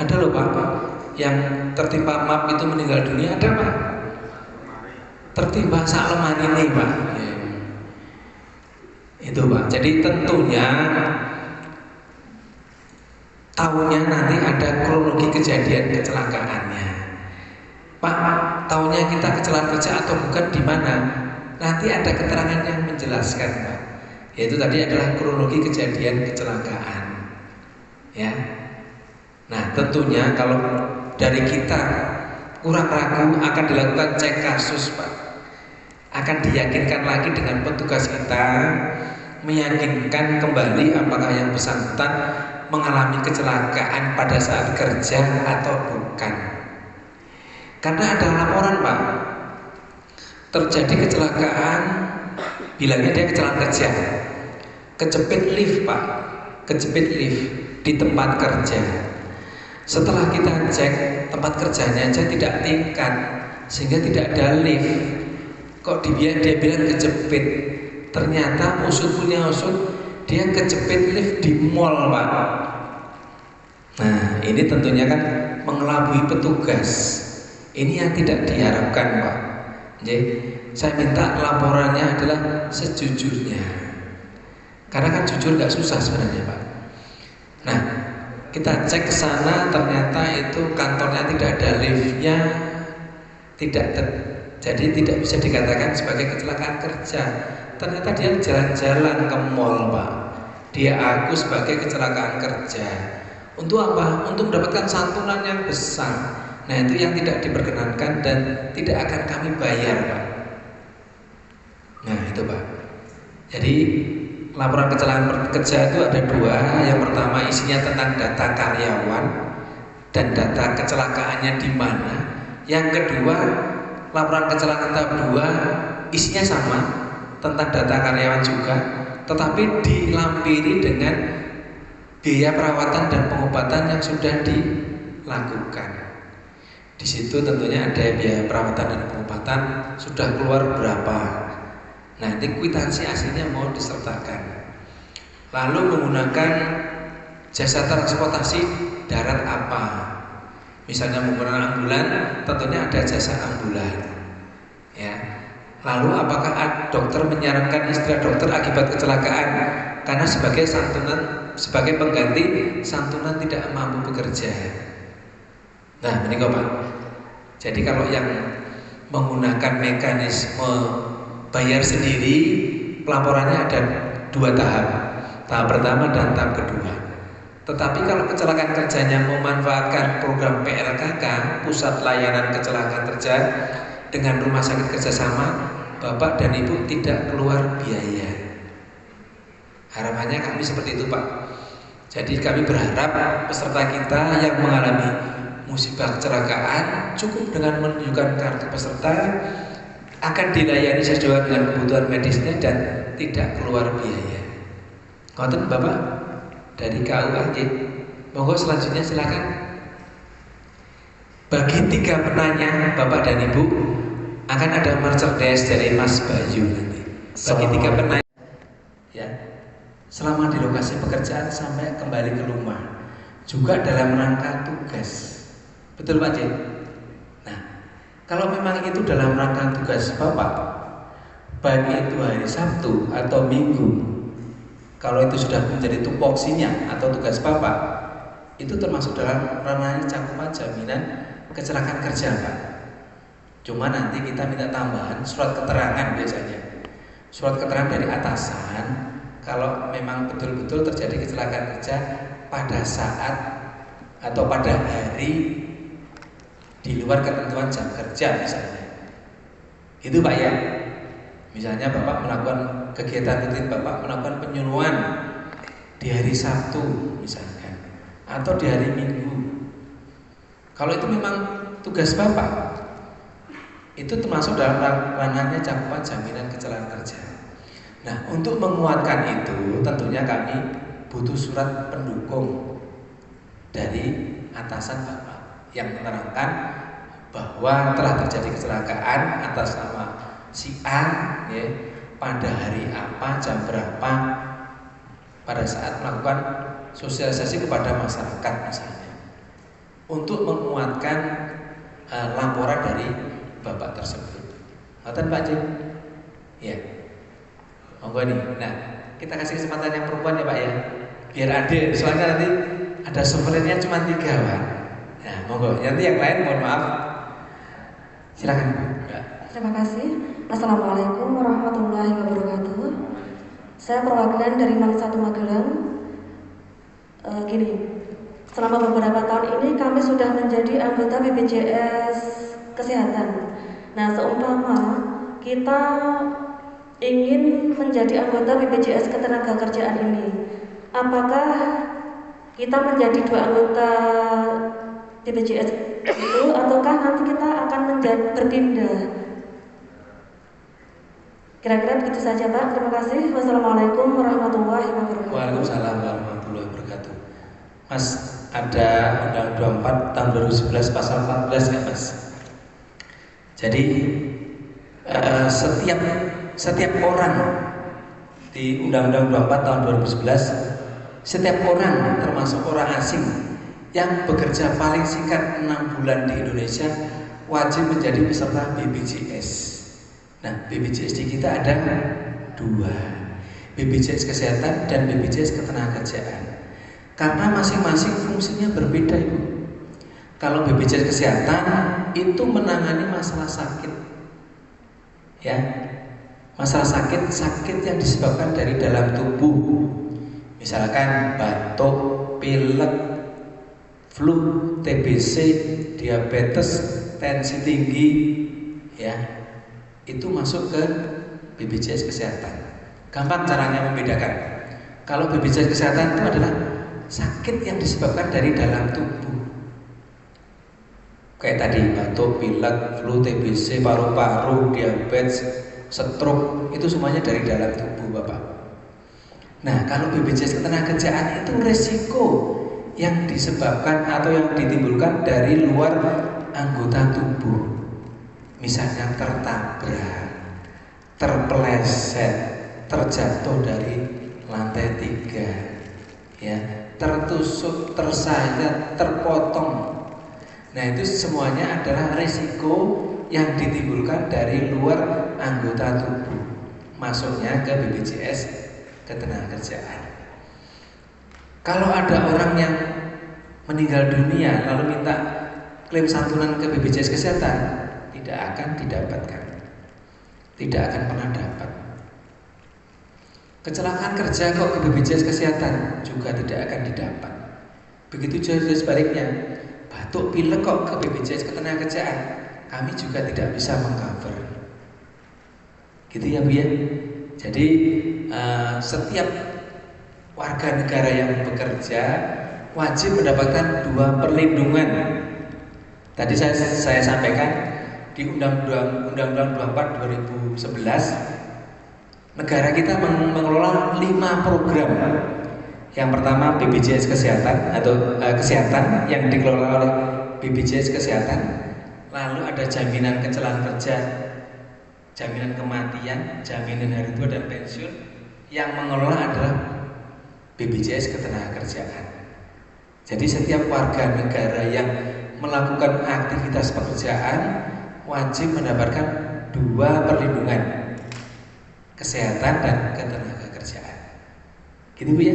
Ada loh Pak, yang tertimpa map itu meninggal dunia, ada Pak. Tertimpa sak lemari ini Pak. Itu Pak. Jadi tentunya tahunya nanti ada kronologi kejadian kecelakaannya. Pak, tahunya kita kecelakaan kerja atau bukan di mana? Nanti ada keterangan yang menjelaskan Pak. Yaitu tadi adalah kronologi kejadian kecelakaan. Ya. Nah, tentunya kalau dari kita kurang ragu akan dilakukan cek kasus Pak. Akan diyakinkan lagi dengan petugas kita, meyakinkan kembali apakah yang bersangkutan mengalami kecelakaan pada saat kerja atau bukan. Karena ada laporan Pak, terjadi kecelakaan, bilangnya dia kecelakaan kerja, kejepit lift Pak, kejepit lift di tempat kerja. Setelah kita cek tempat kerjanya aja tidak tingkat, sehingga tidak ada lift. Kok dia bilang kejepit, ternyata usut punya usut, dia kejepit lift di mall Pak. Nah, ini tentunya kan mengelabui petugas. Ini yang tidak diharapkan Pak. Saya minta laporannya adalah sejujurnya. Karena kan jujur nggak susah sebenarnya Pak. Nah, kita cek ke sana ternyata itu kantornya tidak ada liftnya, jadi tidak bisa dikatakan sebagai kecelakaan kerja. Ternyata dia jalan-jalan ke mall Pak. Dia aku sebagai kecelakaan kerja. Untuk apa? Untuk mendapatkan santunan yang besar. Nah itu yang tidak diperkenankan dan tidak akan kami bayar Pak. Nah itu Pak. Jadi laporan kecelakaan kerja itu ada dua. Yang pertama isinya tentang data karyawan dan data kecelakaannya di mana. Yang kedua laporan kecelakaan tahap 2 isinya sama tentang data karyawan juga, tetapi dilampiri dengan biaya perawatan dan pengobatan yang sudah dilakukan. Di situ tentunya ada biaya perawatan dan pengobatan sudah keluar berapa. Nah, nanti kwitansi aslinya mau disertakan. Lalu menggunakan jasa transportasi darat apa? Misalnya menggunakan ambulan, tentunya ada jasa ambulan. Ya. Lalu apakah dokter menyarankan istirahat dokter akibat kecelakaan karena sebagai santunan, sebagai pengganti santunan tidak mampu bekerja. Nah, ini kok Pak. Jadi kalau yang menggunakan mekanisme bayar sendiri, pelaporannya ada 2 tahap. Tahap pertama dan tahap kedua. Tetapi kalau kecelakaan kerjanya memanfaatkan program PLKK, Pusat Layanan Kecelakaan Kerja, dengan rumah sakit kerjasama, Bapak dan Ibu tidak keluar biaya. Harapannya kami seperti itu Pak. Jadi kami berharap peserta kita yang mengalami musibah kecelakaan cukup dengan menunjukkan kartu peserta akan dilayani sesuai dengan kebutuhan medisnya dan tidak keluar biaya. Ngoten Bapak dari KUA. Monggo selanjutnya silakan. Bagi 3 penanya Bapak dan Ibu akan ada merchandise dari Mas Bayu nanti. Bagi 3 penanya ya, selama di lokasi pekerjaan sampai kembali ke rumah, juga dalam rangka tugas. Betul Pak Jen? Nah, kalau memang itu dalam rangka tugas Bapak, baik itu hari Sabtu atau Minggu, kalau itu sudah menjadi tupoksinya atau tugas Bapak, itu termasuk dalam ranahnya cakupan jaminan kecelakaan kerja Pak. Cuma nanti kita minta tambahan surat keterangan biasanya. Surat keterangan dari atasan kalau memang betul-betul terjadi kecelakaan kerja pada saat atau pada hari di luar ketentuan jam kerja misalnya. Itu Pak ya. Misalnya Bapak melakukan kegiatan rutin, Bapak melakukan penyuluhan di hari Sabtu misalkan, atau di hari Minggu. Kalau itu memang tugas Bapak, itu termasuk dalam ranahnya cakupan jaminan kecelakaan kerja. Nah, untuk menguatkan itu tentunya kami butuh surat pendukung dari atasan Bapak yang menerangkan bahwa telah terjadi kecelakaan atas nama si A ya, pada hari apa, jam berapa, pada saat melakukan sosialisasi kepada masyarakat misalnya, untuk menguatkan laporan dari Bapak tersebut. Ngoten Pak Jin? Ya. Monggo nih. Nah, kita kasih kesempatan yang perempuan ya Pak ya. Biar adil, soalnya nanti ada sumbernya cuma 3 Pak. Nah, monggo. Nanti yang lain mohon maaf. Silakan Bu. Ya. Terima kasih. Assalamualaikum warahmatullahi wabarakatuh. Saya perwakilan dari Malik 1 Magelang. Gini, selama beberapa tahun ini kami sudah menjadi anggota BPJS Kesehatan. Nah, seumpama kita ingin menjadi anggota BPJS Ketenagakerjaan ini, apakah kita menjadi 2 anggota BPJS itu, ataukah nanti kita akan berpindah? Kira-kira begitu saja Pak. Terima kasih. Wassalamualaikum warahmatullahi wabarakatuh. Waalaikumsalam warahmatullahi wabarakatuh. Mas, ada Undang-Undang 24 tahun 2011 pasal 14 ya Mas. Jadi setiap orang di Undang-Undang 24 tahun 2011, setiap orang termasuk orang asing yang bekerja paling singkat 6 bulan di Indonesia wajib menjadi peserta BPJS. Nah, BPJS di kita ada 2, BPJS Kesehatan dan BPJS Ketenagakerjaan. Karena masing-masing fungsinya berbeda, Ibu. Kalau BPJS Kesehatan itu menangani masalah sakit, ya, masalah sakit yang disebabkan dari dalam tubuh, misalkan batuk, pilek, flu, TBC, diabetes, tensi tinggi, ya, itu masuk ke BPJS Kesehatan. Gampang caranya membedakan. Kalau BPJS Kesehatan itu adalah sakit yang disebabkan dari dalam tubuh, kayak tadi batuk, pilek, flu, TBC, paru-paru, diabetes, stroke, itu semuanya dari dalam tubuh, Bapak. Nah, kalau BPJS Ketenagakerjaan itu resiko yang disebabkan atau yang ditimbulkan dari luar anggota tubuh. Misalnya tertabrak, terpeleset, terjatuh dari lantai 3, ya, tertusuk, tersayat, terpotong. Nah, itu semuanya adalah risiko yang ditimbulkan dari luar anggota tubuh, masuknya ke BPJS Ketenagakerjaan. Kalau ada orang yang meninggal dunia lalu minta klaim santunan ke BPJS Kesehatan, tidak akan didapatkan, tidak akan pernah dapat. Kecelakaan kerja kok ke BPJS Kesehatan juga tidak akan didapat. Begitu juga sebaliknya, batuk pilek kok ke BPJS Ketenagakerjaan, kami juga tidak bisa mengcover. Gitu ya, Bu ya. Jadi setiap warga negara yang bekerja wajib mendapatkan 2 perlindungan. Tadi saya sampaikan di Undang-Undang 24 2011, negara kita mengelola 5 program. Yang pertama BPJS Kesehatan atau kesehatan yang dikelola oleh BPJS Kesehatan. Lalu ada jaminan kecelakaan kerja, jaminan kematian, jaminan hari tua dan pensiun. Yang mengelola adalah BPJS Ketenagakerjaan. Jadi setiap warga negara yang melakukan aktivitas pekerjaan wajib mendapatkan 2 perlindungan, kesehatan dan ketenagakerjaan. Gitu, Bu ya.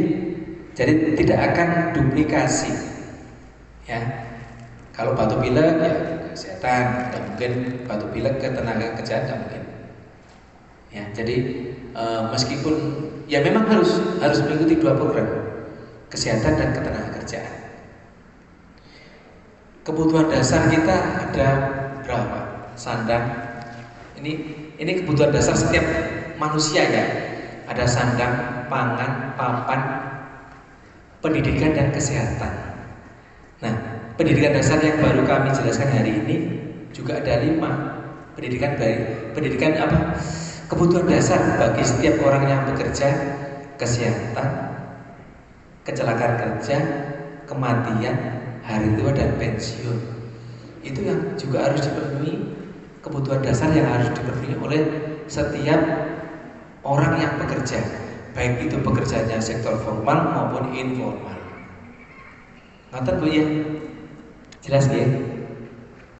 Jadi tidak akan duplikasi, ya. Kalau batuk pilek ya kesehatan, tidak mungkin batuk pilek ketenagakerjaan, tidak mungkin. Ya, jadi meskipun ya memang harus mengikuti 2 program, kesehatan dan ketenagakerjaan. Kebutuhan dasar kita ada berapa? Sandang. Ini kebutuhan dasar setiap manusia, ya. Ada sandang, pangan, papan, pendidikan dan kesehatan. Nah, pendidikan dasar yang baru kami jelaskan hari ini juga ada 5. Pendidikan apa? Kebutuhan dasar bagi setiap orang yang bekerja: kesehatan, kecelakaan kerja, kematian, hari tua dan pensiun. Itu yang juga harus dipenuhi, kebutuhan dasar yang harus dipenuhi oleh setiap orang yang bekerja, baik itu pekerjaannya sektor formal maupun informal. Ngerti, Bu ya? Jelas ya?